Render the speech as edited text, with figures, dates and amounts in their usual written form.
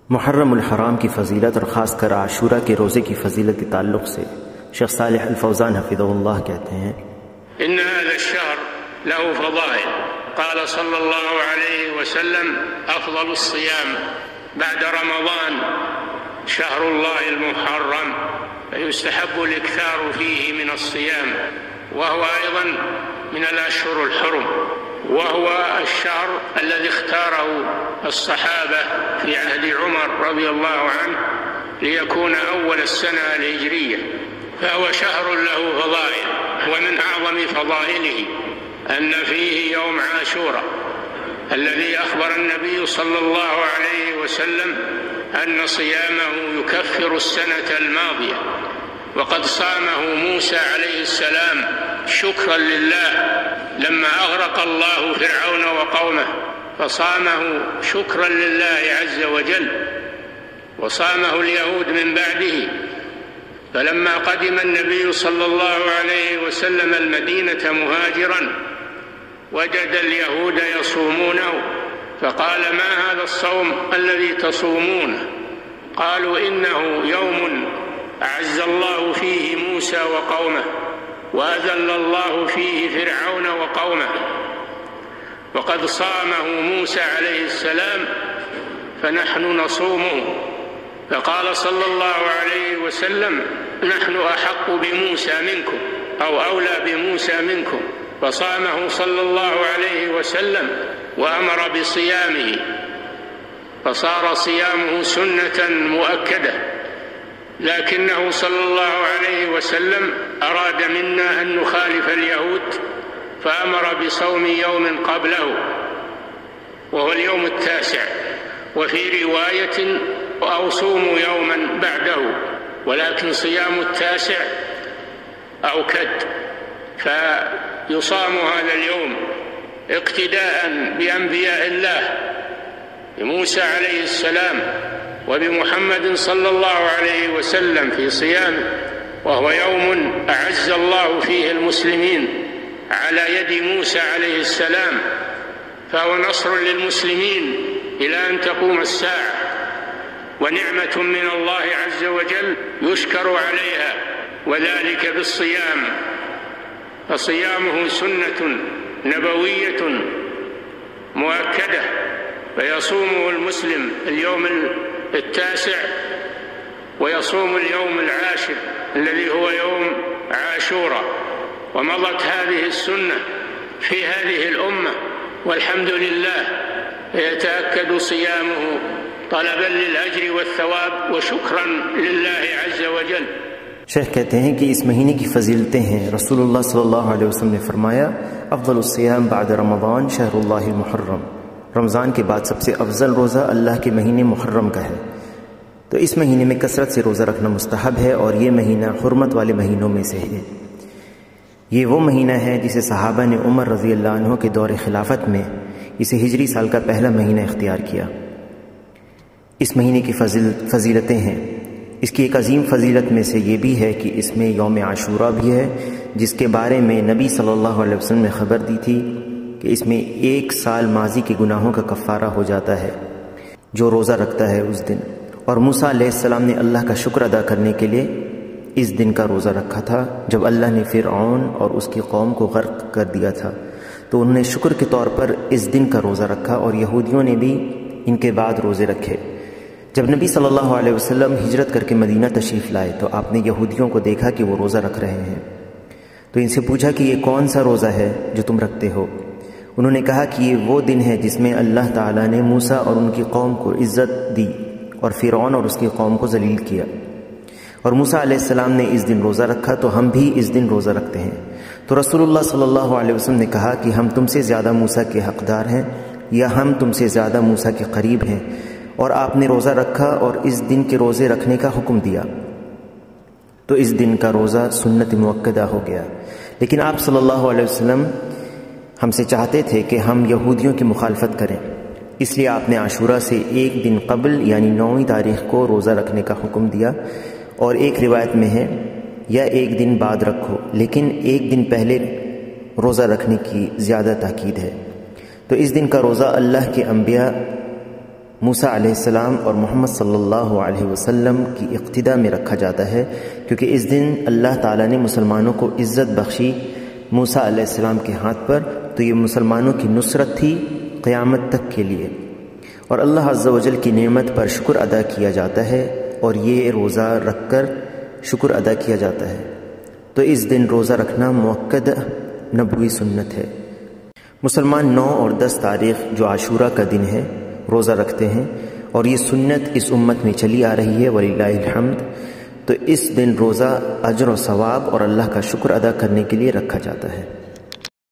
मुहर्रमुल हराम की फ़जीलत और ख़ास कर आशूरा के रोज़े की फ़जीलत के ताल्लुक़ से शेख सालिह अल फौज़ान हफ़िज़हुल्लाह कहते हैं, इन हाज़ा अश-शहर लहू फ़ज़ाइल क़ाल सल्लल्लाहु अलैहि वसल्लम अफ़ज़लुस सियाम बअद रमज़ान शहरुल्लाहिल मुहर्रम फयुस्तहब्बुल इक्तारु फ़ीहि मिनस सियाम वहुव अयज़न मिनल अशहुरिल हुरुम وهو الشهر الذي اختاره الصحابة في عهد عمر رضي الله عنه ليكون أول السنة الهجرية، فهو شهر له فضائل، ومن أعظم فضائله أن فيه يوم عاشوراء الذي أخبر النبي صلى الله عليه وسلم أن صيامه يكفر السنة الماضية، وقد صامه موسى عليه السلام شكرا لله لما أغرق الله فرعون وقومه، فصامه شكرا لله عز وجل، وصامه اليهود من بعده. فلما قدم النبي صلى الله عليه وسلم المدينة مهاجرا وجد اليهود يصومونه، فقال: ما هذا الصوم الذي تصومونه؟ قالوا: إنه يوم أعز الله فيه موسى وقومه وأذل الله فيه فرعون وقومه، وقد صامه موسى عليه السلام فنحن نصومه. فقال صلى الله عليه وسلم: نحن أحق بموسى منكم أو أولى بموسى منكم، فصامه صلى الله عليه وسلم وأمر بصيامه، فصار صيامه سنة مؤكدة. لكنه صلى الله عليه وسلم أراد منا أن نخالف اليهود فأمر بصوم يوم قبله وهو اليوم التاسع، وفي رواية: أو صوموا يوما بعده، ولكن صيام التاسع أوكد، فيصام هذا اليوم اقتداء بأنبياء الله بموسى عليه السلام وبمحمد صلى الله عليه وسلم في صيامه، وهو يوم أعز الله فيه المسلمين على يد موسى عليه السلام، فهو نصر للمسلمين إلى أن تقوم الساعة، ونعمة من الله عز وجل يشكر عليها، وذلك بالصيام، فصيامه سنة نبوية مؤكدة، فيصومه المسلم اليوم التاسع ويصوم اليوم العاشر الذي هو يوم عاشوراء. ومضت هذه السنة في هذه الأمة والحمد لله، يتأكد صيامه طلبا للأجر والثواب وشكرا لله عز وجل. शेख कहते हैं कि इस महीने की फ़जीलतें हैं। रसूलुल्लाह सल्लल्लाहु अलैहि वसल्लम ने फरमाया, अफ़ज़लुस सियाम बअद रमज़ान शहरुल्लाहिल मुहर्रम, रमज़ान के बाद सबसे अफजल रोज़ा अल्लाह के महीने मुहर्रम का है। तो इस महीने में कसरत से रोज़ा रखना मुस्तहब है, और ये महीना हुर्मत वाले महीनों में से है। ये वो महीना है जिसे सहाबा ने उमर रज़ी अल्लाह अन्हु के दौर खिलाफत में इसे हिजरी साल का पहला महीना इख्तियार किया। इस महीने की फ़जीलतें हैं। इसकी एक अजीम फ़जीलत में से ये भी है कि इसमें यौम आशूरा भी है, जिसके बारे में नबी सल्लल्लाहु अलैहि वसल्लम ने ख़बर दी थी कि इसमें 1 साल माजी के गुनाहों का कफ़ारा हो जाता है जो रोज़ा रखता है उस दिन। और मूसा अलैहिस्सलाम ने अल्लाह का शुक्र अदा करने के लिए इस दिन का रोज़ा रखा था, जब अल्लाह ने फ़िरऔन और उसकी कौम को गर्क कर दिया था, तो उन्होंने शुक्र के तौर पर इस दिन का रोज़ा रखा, और यहूदियों ने भी इनके बाद रोज़े रखे। जब नबी सल्लल्लाहु अलैहि वसल्लम हिजरत करके मदीना तशरीफ़ लाए तो आपने यहूदियों को देखा कि वो रोज़ा रख रहे हैं, तो इनसे पूछा कि ये कौन सा रोज़ा है जो तुम रखते हो। उन्होंने कहा कि ये वो दिन है जिसमें अल्लाह ताला ने मूसा और उनकी कौम को इज़्ज़त दी और फ़िरऔन और उसकी कौम को ज़लील किया, और मूसा अलैहिस्सलाम ने इस दिन रोज़ा रखा, तो हम भी इस दिन रोज़ा रखते हैं। तो रसूलुल्लाह सल्लल्लाहु अलैहि वसल्लम ने कहा कि हम तुमसे ज़्यादा मूसा के हक़दार हैं, या हम तुमसे ज़्यादा मूसा के करीब हैं, और आपने रोज़ा रखा और इस दिन के रोज़े रखने का हुक्म दिया, तो इस दिन का रोज़ा सुन्नत मुअक्कदा हो गया। लेकिन आप सल्लल्लाहु अलैहि वसल्लम हमसे चाहते थे कि हम यहूदियों की मुखालफत करें, इसलिए आपने आशूरा से 1 दिन कबल यानी 9वीं तारीख़ को रोज़ा रखने का हुक्म दिया, और एक रिवायत में है या 1 दिन बाद रखो, लेकिन 1 दिन पहले रोज़ा रखने की ज़्यादा ताकीद है। तो इस दिन का रोज़ा अल्लाह के अंबिया موسیٰ علیہ السلام اور محمد صلی اللہ علیہ وسلم کی اقتداء میں رکھا جاتا ہے، کیونکہ اس دن اللہ تعالیٰ نے مسلمانوں کو عزت بخشی موسیٰ علیہ السلام کے ہاتھ پر، تو یہ مسلمانوں کی نصرت تھی قیامت تک کے لیے، اور اللہ عز و جل کی نعمت پر شکر ادا کیا جاتا ہے، اور یہ روزہ رکھ کر شکر ادا کیا جاتا ہے۔ تو اس دن روزہ رکھنا مؤکد نبوی سنت ہے۔ مسلمان 9 اور 10 تاریخ جو عاشورہ کا دن ہے روزہ رکھتے ہیں، اور یہ سنت اس امت میں چلی آ رہی ہے وللہ الحمد۔ تو اس دن روزہ اجر و ثواب اور اللہ کا شکر ادا کرنے کے لیے رکھا جاتا ہے۔